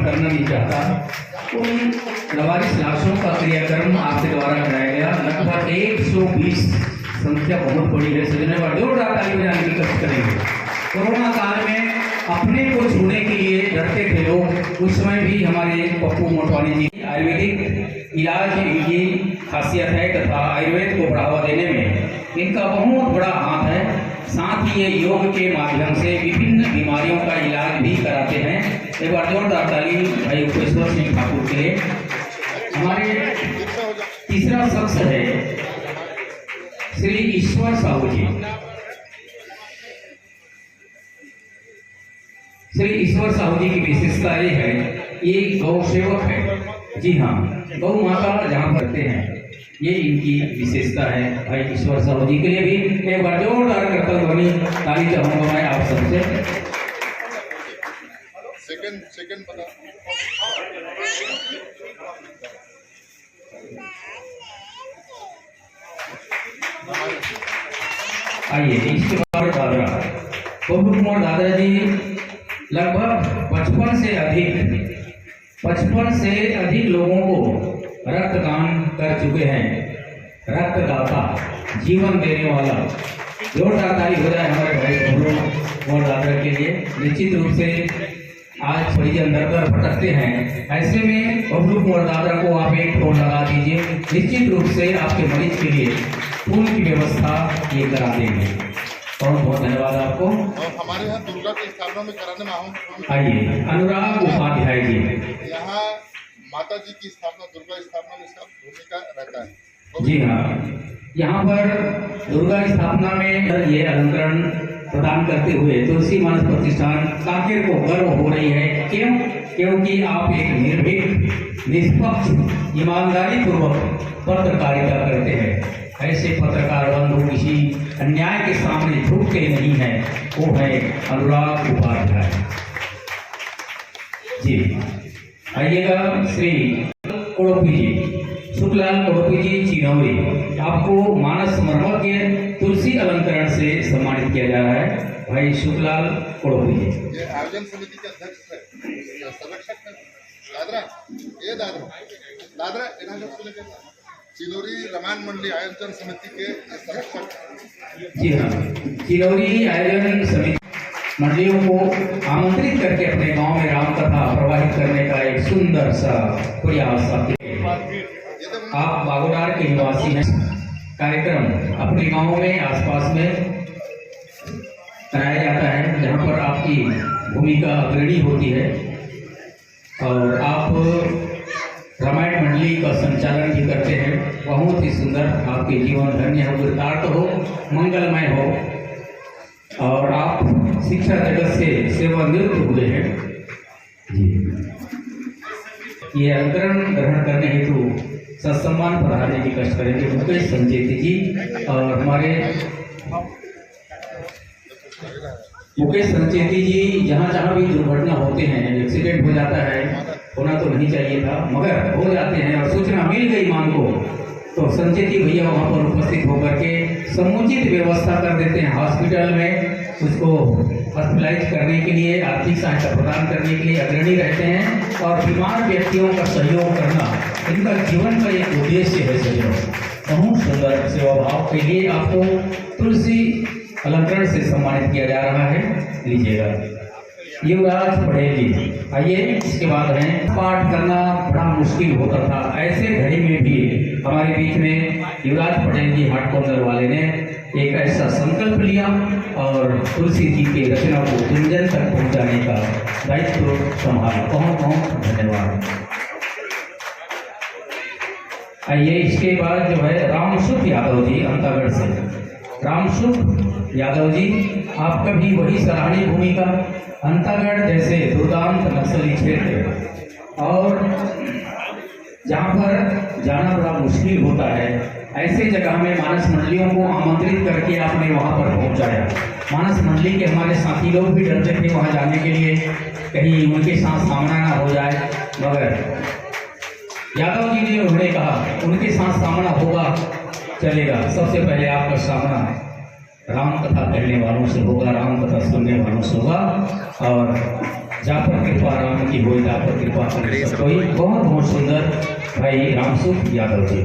करना नहीं चाहता। उन 44 लाशों का क्रियाक्रम आपके द्वारा कराया गया। लगभग 120 संख्या बहुत बड़ी है। सजने पर जोरदार ताली बजाने की कोशिश करेंगे। कोरोना काल में अपने को छूने के लिए डरते थे लोग। उस समय भी हमारे पप्पू मोटवानी जी आयुर्वेदिक इलाज की खासियत है तथा आयुर्वेद को बढ़ावा देने में इनका बहुत बड़ा हाथ है। साथ ही ये योग के माध्यम से विभिन्न बीमारियों का इलाज भी कराते हैं। एक बार जोरदार ताली भाई उपेश्वर सिंह ठाकुर के लिए। हमारे तीसरा शख्स है श्री ईश्वर साहू जी। श्री ईश्वर साहू जी की विशेषता ये है, ये गौ सेवक है। जी हाँ, गौ माता जहाँ करते हैं ये इनकी विशेषता है। भाई ईश्वर साहू जी के लिए भी एक बार जोरदार करता ध्वनि ताली चाहूंगा मैं आप सबसे। सेकंड पता आइए इसके बाद दादरा बब्बू कुमार दादरा जी लगभग 55 से अधिक लोगों को रक्तदान कर चुके हैं। रक्तदाता, जीवन देने वाला। जोरदार ताली हो जाए हमारे भाई बब्बू कुमार दादरा के लिए। निश्चित रूप से आज परिजन दर दर भटकते हैं, ऐसे में बब्बू कुमार दादरा को आप एक फोन लगा दीजिए। निश्चित रूप से आपके मरीज के लिए खून की व्यवस्था ये करा देंगे। बहुत बहुत धन्यवाद आपको। और हमारे यहाँ दुर्गा की स्थापना में कराने में आऊँ। आइए अनुराग उपाध्याय जी। यहाँ माता जी की स्थापना, दुर्गा स्थापना में इसका भूमिका रहता है। जी हाँ, यहाँ पर दुर्गा स्थापना में ये अलंकरण प्रदान करते हुए तुलसी मानस प्रतिष्ठान कांकेर को गर्व हो रही है। क्यों? क्योंकि आप एक निर्भीक, निष्पक्ष, ईमानदारी पूर्वक पत्रकारिता करते हैं। ऐसे पत्रकार बंधु किसी अन्याय के सामने झुकते नहीं है। वो है अनुराग उपाध्याय जी। आइएगा श्री कोड़ोपी जी, शुक्लाल कोड़ोपी जी चिनौरी। आपको मानस मर्मज्ञ तुलसी अलंकरण से सम्मानित किया जा रहा है। भाई शुक्लाल कोड़ोपी जी। ये आयोजन समिति के अध्यक्ष है, संरक्षक है दादरा। ये दादरा चिलौरी रामायण मंडली आयोजन समिति के संरक्षक। जी हाँ, चिलौरी आयोजन समिति मंडलियों को आमंत्रित करके अपने गांव में राम कथा प्रवाहित करने का एक सुंदर सा प्रयास। आप बागोडार के निवासी हैं, कार्यक्रम अपने गांव में आसपास में कराया जाता है, जहां पर आपकी भूमिका अग्रणी होती है और आप रामायण मंडली का संचालन भी करते हैं। बहुत ही सुंदर, आपके जीवन धन्य हो, कृतार्थ हो, मंगलमय हो और आप शिक्षा जगत से सेवानिवृत्त हुए हैं जी। ये अलंकरण ग्रहण करने हेतु सत्सम्मान पधारने की कष्ट करेंगे मुकेश संचेती जी और हमारे मुकेश संचेती जी। जहाँ जहाँ भी दुर्घटना होते हैं, एक्सीडेंट हो जाता है, होना तो नहीं चाहिए था मगर हो जाते हैं और सूचना मिल गई मांग को, तो संचेती भैया वहाँ पर उपस्थित होकर के समुचित व्यवस्था कर देते हैं। हॉस्पिटल में उसको हॉस्पिटलाइज करने के लिए, आर्थिक सहायता प्रदान करने के लिए अग्रणी रहते हैं और बीमार व्यक्तियों का सहयोग करना इनका जीवन का एक उद्देश्य है। सहयोग बहुत सुंदर सेवा भाव के लिए आपको तुलसी अलंकरण से सम्मानित किया जा रहा है, लीजिएगा। युवराज पटेल जी आइए। इसके बाद है पाठ करना बड़ा मुश्किल होता था, ऐसे घड़ी में भी हमारे बीच में युवराज पटेल जी हाटकोंदर वाले ने एक ऐसा संकल्प लिया और तुलसी जी के रचना को जन जन तक पहुंचाने का दायित्व संभाला। बहुत बहुत धन्यवाद। आइए इसके बाद जो है रामसुख यादव जी अंतागढ़ से। रामसुख यादव जी, आपका भी वही सराहनीय भूमिका, अंतागढ़ जैसे दुर्दांत नक्सली क्षेत्र और जहाँ पर जाना बड़ा मुश्किल होता है, ऐसे जगह में मानस मंडलियों को आमंत्रित करके आपने वहाँ पर पहुँचाया। मानस मंडली के हमारे साथी लोग भी डरते थे वहाँ जाने के लिए, कहीं उनके साथ सामना ना हो जाए, मगर यादव जी ने उन्होंने कहा उनके साथ सामना होगा, चलेगा। सबसे पहले आपका सामना राम कथा कहने वालों से होगा, राम कथा सुनने वालों से होगा और जापर कृपा राम की होई, जापर कृपा कोई। बहुत बहुत सुंदर भाई रामसुख यादव जी।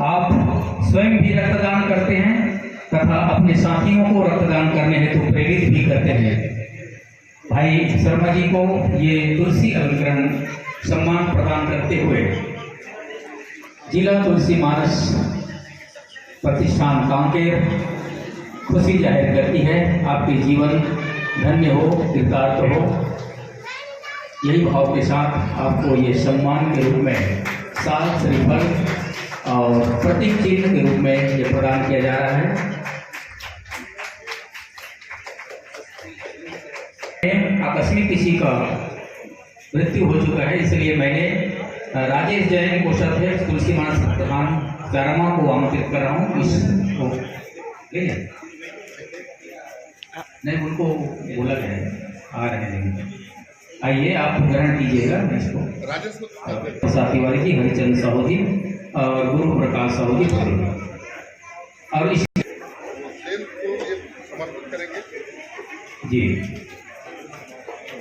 आप स्वयं भी रक्तदान करते हैं तथा अपने साथियों को रक्तदान करने हेतु प्रेरित भी करते हैं। भाई शर्मा जी को ये तुलसी अलंकरण सम्मान प्रदान करते हुए जिला तुलसी मानस प्रतिष्ठान कांकेर खुशी जाहिर करती है। आपके जीवन धन्य हो, कृतार्थ हो, यही भाव के साथ आपको ये सम्मान के रूप में साल श्रीफल और प्रतीक चिन्ह के रूप में ये प्रदान किया जा रहा है। आकस्मिक किसी का मृत्यु हो चुका है, इसलिए मैंने राजेश जैन कोषाध्यक्ष तुलसी मानस प्रधान चारमा को आमंत्रित कर रहा हूँ। इसको ले नहीं, उनको बोला गया है, आ रहे हैं। आइए आप ग्रहण कीजिएगा इसको। साथी वाले जी, हरिचंद साहू जी और गुरु प्रकाश साहू जी और इस समर्पित करेंगे जी।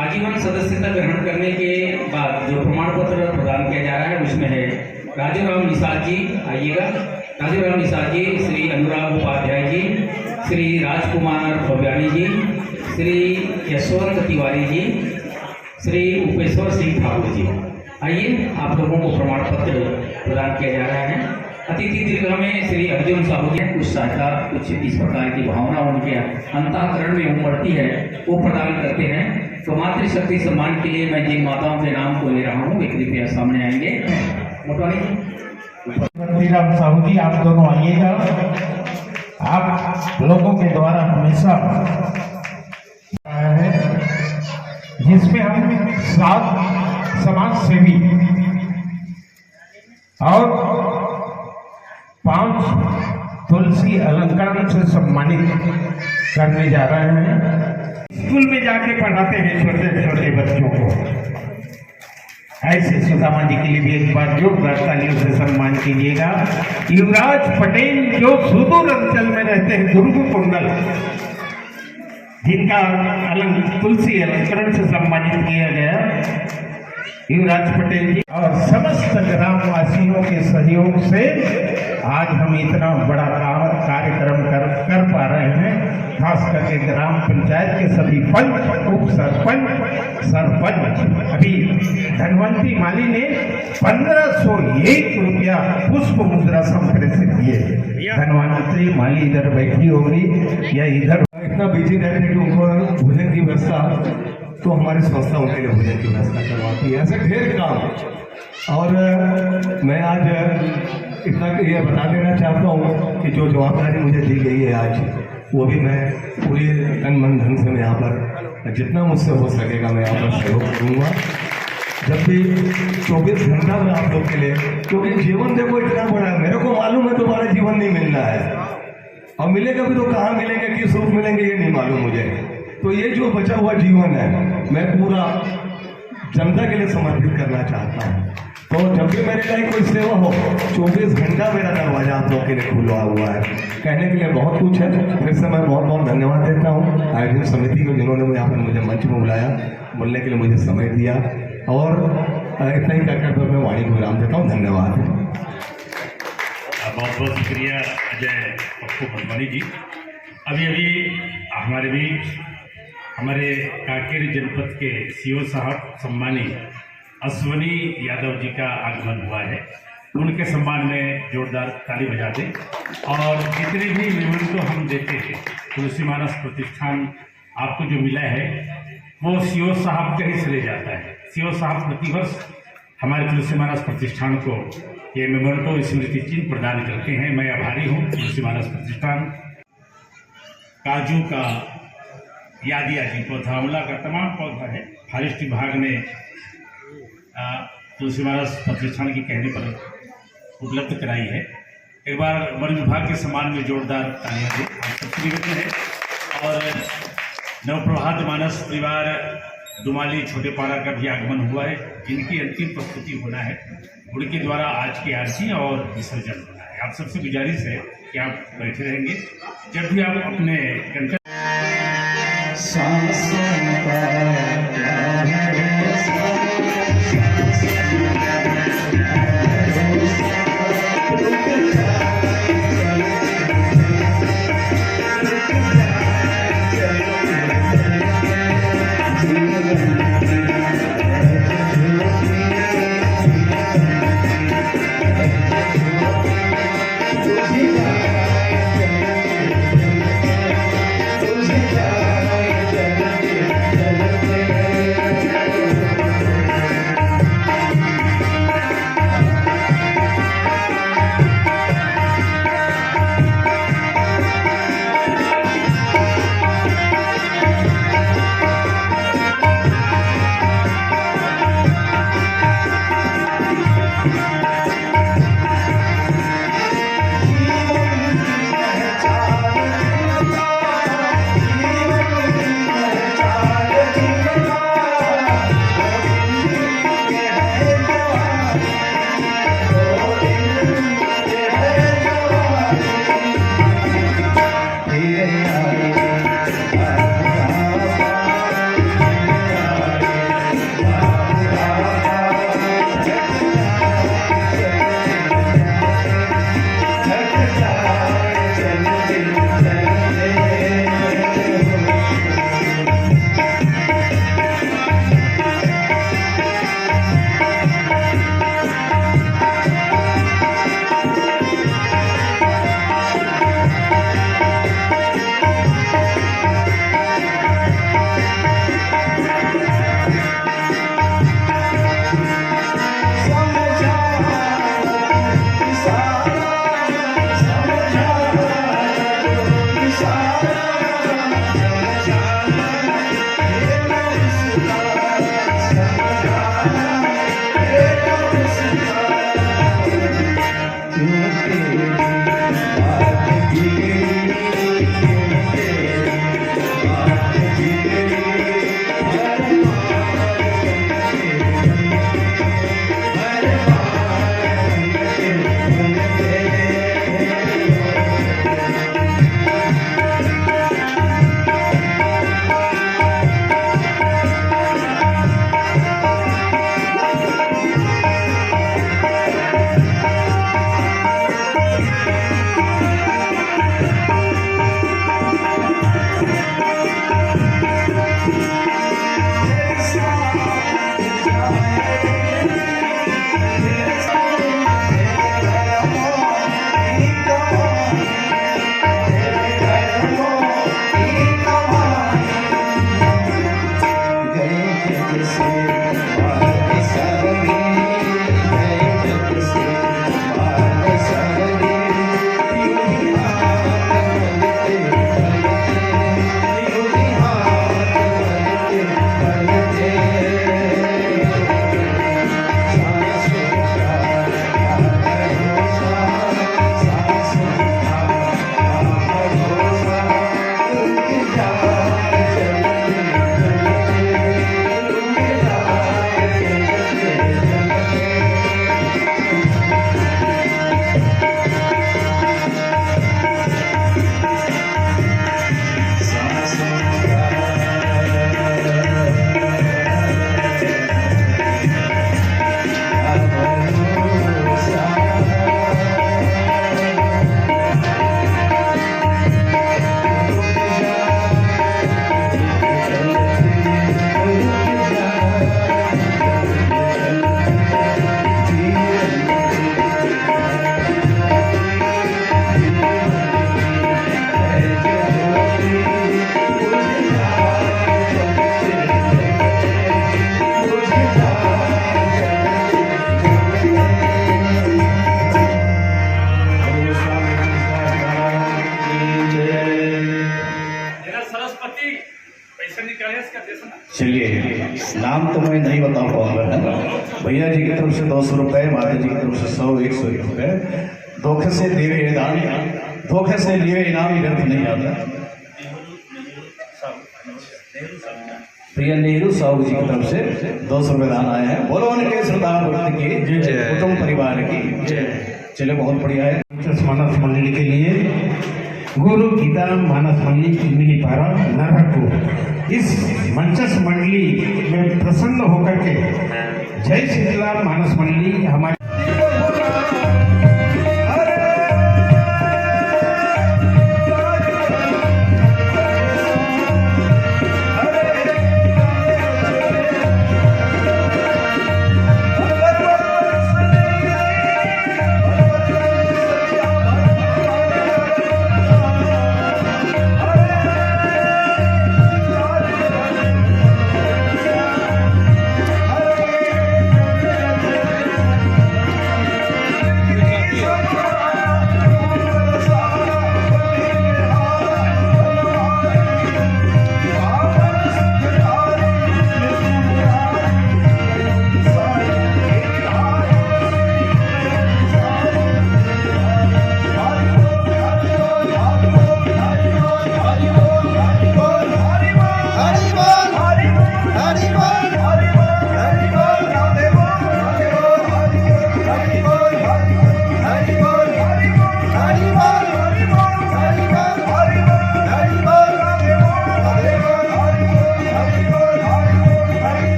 आजीवन सदस्यता ग्रहण करने के बाद जो प्रमाण पत्र प्रदान किया जा रहा है उसमें है राजूराम निषाद जी, आइएगा। राजूराम निषाद जी, श्री अनुराग उपाध्याय जी, श्री राजकुमार भव्यानी जी, श्री यशवंत तिवारी जी, श्री उपेश्वर सिंह ठाकुर जी। आइए आप लोगों को प्रमाण पत्र प्रदान किया जा रहा है। अतिथि दीर्घ में श्री अर्जुन साहू जी कुछ सहायता, कुछ इस प्रकार की भावना उनके अंतःकरण में उमड़ती है वो प्रदान करते हैं। तो मातृशक्ति सम्मान के लिए मैं जिन माताओं के नाम को ले रहा हूँ वे कृपया सामने आएंगे। राम साहू जी, आप दोनों आइएगा। आप लोगों के द्वारा हमेशा है जिसमें हम 7 समाज सेवी और 5 तुलसी अलंकरण से सम्मानित करने जा रहे हैं। स्कूल में जाके पढ़ाते हैं छोटे छोटे बच्चों को। ऐसे सुदामा जी के लिए भी एक बार जोरदार तालियों से सम्मान कीजिएगा। युवराज पटेल जो सुदूर अंचल में रहते हैं, दुर्ग कुंडल, जिनका तुलसी अलंकरण से सम्मानित किया गया, युवराज पटेल जी और समस्त ग्रामवासियों के सहयोग से आज हम इतना बड़ा कार्यक्रम कर पा रहे हैं। खास करके ग्राम पंचायत के सभी पंच, उप सरपंच, सरपंच। अभी धनवंती माली ने 1501 रुपया पुष्प मुद्रा संप्रेषित किए। धनवंती माली इधर बैठी होगी या इधर इतना बिजी रहते हैं कि उनको भोजन की व्यवस्था तो हमारी संस्था उनके लिए भोजन की व्यवस्था करवाती है। ऐसे ढेर काम। और मैं आज इतना ये बता देना चाहता हूँ कि जो जवाबदारी मुझे दी गई है आज, वो भी मैं पूरी तन मन धन से मैं यहाँ पर जितना मुझसे हो सकेगा मैं यहाँ पर सहयोग करूँगा। जब भी 24 घंटा में आप लोग के लिए, क्योंकि जीवन देखो इतना बड़ा है, मेरे को मालूम है दोबारा जीवन नहीं मिलना है, और मिलेगा भी तो कहाँ मिलेंगे, किस रूप मिलेंगे ये नहीं मालूम मुझे। तो ये जो बचा हुआ जीवन है मैं पूरा जनता के लिए समर्पित करना चाहता हूँ। तो जब भी मेरे लिए कोई सेवा हो, 24 घंटा मेरा दरवाजा आप लोग के लिए खुला हुआ है। कहने के लिए बहुत कुछ है। फिर से मैं बहुत बहुत धन्यवाद देता हूँ आयोजन समिति को, जिन्होंने यहाँ पर मुझे मंच में बुलाया, बोलने के लिए मुझे समय दिया। और इतना ही कहकर मैं वाणी को विराम देता हूँ। धन्यवाद। बहुत बहुत शुक्रिया अजय पप्पू भगवानी जी। अभी अभी हमारे बीच हमारे कांकेर जनपद के सीओ साहब सम्मानित अश्वनी यादव जी का आगमन हुआ है। उनके सम्मान में जोरदार ताली बजा दें। और जितने भी मेमोरेंडो हम देते हैं, तुलसी मानस प्रतिष्ठान आपको जो मिला है वो सीओ साहब के ही श्रेय जाता है। सीओ साहब प्रतिवर्ष हमारे तुलसी मानस प्रतिष्ठान को ये मेमोरेंडो स्मृति चिन्ह प्रदान करते हैं। मैं आभारी हूँ तुलसी मानस प्रतिष्ठान। काजू का, यादियाजी पौधा, आंवला का तमाम पौधा है। फॉरेस्ट विभाग ने तुलसी मानस प्रतिष्ठान की कहने पर उपलब्ध कराई है। एक बार वन विभाग के सम्मान में जोरदार तालियां दें, आप सबसे निवेदन है। और नवप्रभात मानस परिवार दुमाली छोटेपाड़ा का भी आगमन हुआ है, जिनकी अंतिम प्रस्तुति होना है। उनके द्वारा आज की आरती और विसर्जन होना है। आप सबसे गुजारिश है कि आप बैठे रहेंगे। जब भी आप अपने गंतव्य चलिए, नाम तो मैं नहीं बता पाऊंगा। भैया जी की तरफ से 200 रुपये, माता जी की तरफ से 100 रुपये। धोखे से दिए दान, धोखे से लिए इनाम व्यर्थ नहीं आता। भैया नेहरू साहू जी की तरफ से 200 रुपये दान आए हैं। बोलो उनके श्रद्धा भक्ति की, कुटुंब परिवार की। चलो, बहुत बढ़िया है। मानस मंडली के लिए गुरु गीता मानस मंडली चिन्नी पारा नरहरपुर इस मंचस मंडली में प्रसन्न होकर के जय शीतला मानस मंडली हमारे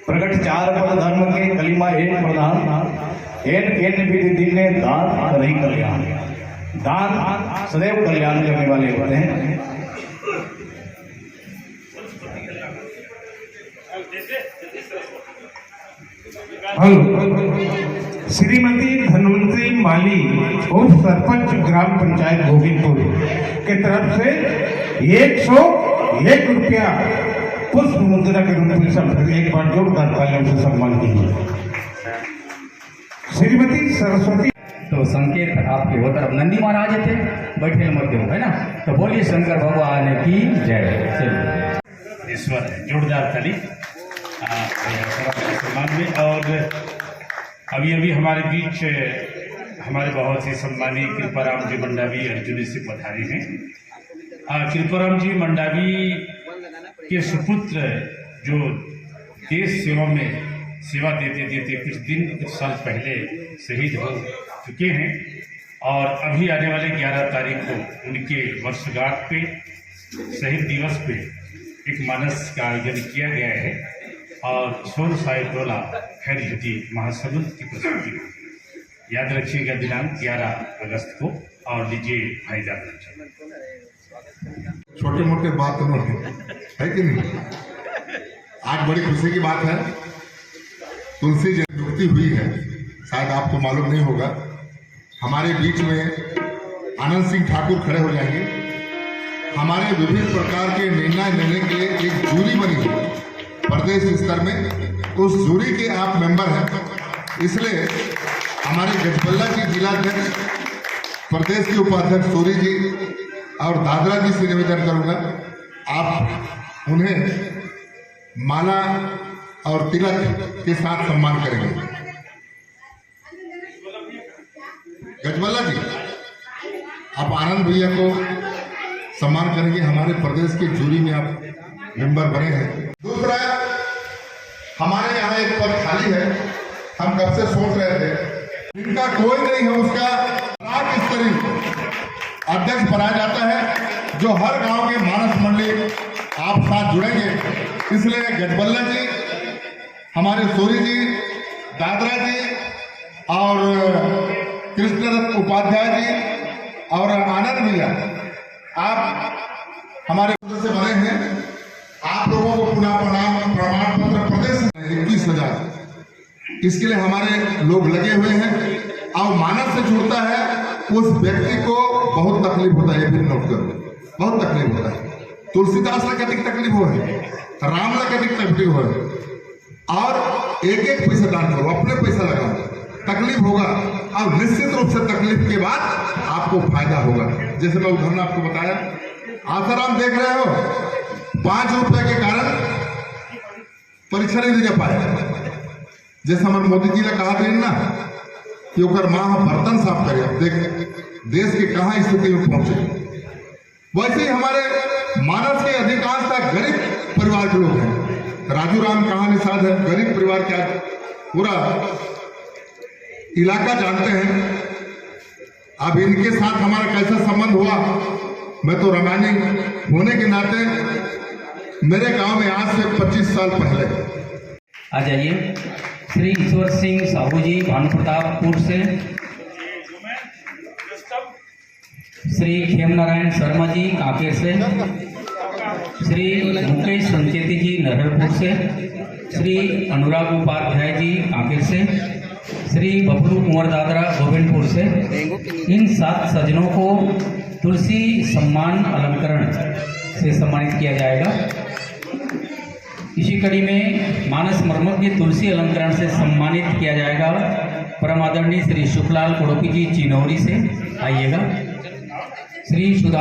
प्रगट 4 पद धर्म के कलिमा 1 प्रधान एन विधि दिने दान रही कल्याण। दान सदैव कल्याण करने वाले होते हैं। श्रीमती धनवंतरी माली और सरपंच ग्राम पंचायत गोविंदपुर के तरफ से 101 रुपया पुष्प मुद्रा के रूप में सब एक बार जोरदार तालियों से सम्मान कीजिए। श्रीमती सरस्वती। तो संकेत आपके वो तरफ नंदी महाराज थे, बैठे मध्य है ना। तो बोलिए शंकर भगवान की जय। चलिए, ईश्वर है, जोरदार ताली सम्मान में। और अभी अभी हमारे बीच हमारे बहुत ही सम्मानीय कृपाराम जी मंडावी अर्जुनी से पधारे हैं। कृपाराम जी मंडावी के सुपुत्र जो देश सेवा में सेवा देते देते कुछ साल पहले शहीद हो चुके हैं। और अभी आने वाले 11 तारीख को उनके वर्षगांठ पे, शहीद दिवस पे एक मानस का आयोजन किया गया है। और सोल साहिब टोला खैरजती महासमुंद की प्रस्तुति याद रखिएगा, दिनांक 11 अगस्त को। और लीजिए भाई जान। छोटे मोटे बात तो है कि नहीं। आज बड़ी खुशी की बात है, तुलसी जयंती हुई है। शायद आपको मालूम नहीं होगा, हमारे बीच में आनंद सिंह ठाकुर खड़े हो जाएंगे। हमारे विभिन्न प्रकार के निर्णय लेने के लिए एक जूरी बनी है प्रदेश स्तर में। उस जूरी के आप मेंबर हैं, इसलिए हमारे गजबल्ला की जिलाध्यक्ष, प्रदेश के उपाध्यक्ष सूरी जी और दादरा जी से निवेदन करूंगा, आप उन्हें माला और तिलक के साथ सम्मान करेंगे। गजबल्ला जी, आप आनंद भैया को सम्मान करेंगे। हमारे प्रदेश के जूरी में आप मेंबर बने हैं। दूसरा, हमारे यहाँ एक पद खाली है, हम कब से सोच रहे थे, इनका कोई नहीं है, उसका ब्लॉक स्तरीय अध्यक्ष बनाया जाता है, जो हर गांव के मानस मंडली आप साथ जुड़ेंगे। इसलिए गजबल्ला जी, हमारे सूरी जी, दादरा जी और कृष्णदत्त उपाध्याय जी और आनंद भैया, आप हमारे से बने हैं। आप लोगों को पुनः प्रमाण पत्र प्रदेश 21,000 इसके लिए हमारे लोग लगे हुए हैं। और मानस से जुड़ता है उस व्यक्ति को बहुत तकलीफ होता है, ये भी नोट करो, बहुत तकलीफ होता है। तुलसीदास ला कतिक तकलीफ हो है, राम ला कतिक तकलीफ हो है, और एक एक पैसा दान करो, अपने पैसा लगाओ, तकलीफ होगा और निश्चित रूप से तकलीफ के बाद आपको फायदा होगा। जैसे मैं उदाहरण आपको बताया, आसाराम देख रहे हो, 5 रुपए के कारण परीक्षा नहीं दे पाए। जैसे हमारे मोदी जी ने कहा था ना कि ओकर माँ बर्तन साफ करे, अब देख देश के कहाँ स्थिति में पहुंचे। वैसे ही हमारे मानस के अधिकांशतः गरीब परिवार के लोग हैं। राजू राम कहाँ निषाद है, गरीब परिवार का पूरा इलाका जानते हैं। अब इनके साथ हमारा कैसा संबंध हुआ, मैं तो रमानी होने के नाते मेरे गांव में आज से 25 साल पहले। आ जाइए श्री ईश्वर सिंह साहू जी भानु प्रतापपुर से, श्री खेमनारायण शर्मा जी कांकेर से, श्री मुकेश संचेती जी नरहरपुर से, श्री अनुराग उपाध्याय जी कांकेर से, श्री बबलू कुंवर दादरा गोविंदपुर से। इन 7 सज्जनों को तुलसी सम्मान अलंकरण से सम्मानित किया जाएगा। इसी कड़ी में मानस मर्मज्ञ तुलसी अलंकरण से सम्मानित किया जाएगा परम आदरणीय श्री सुखलाल कोड़ोपी जी चिनौरी से। आइएगा। श्री सुधा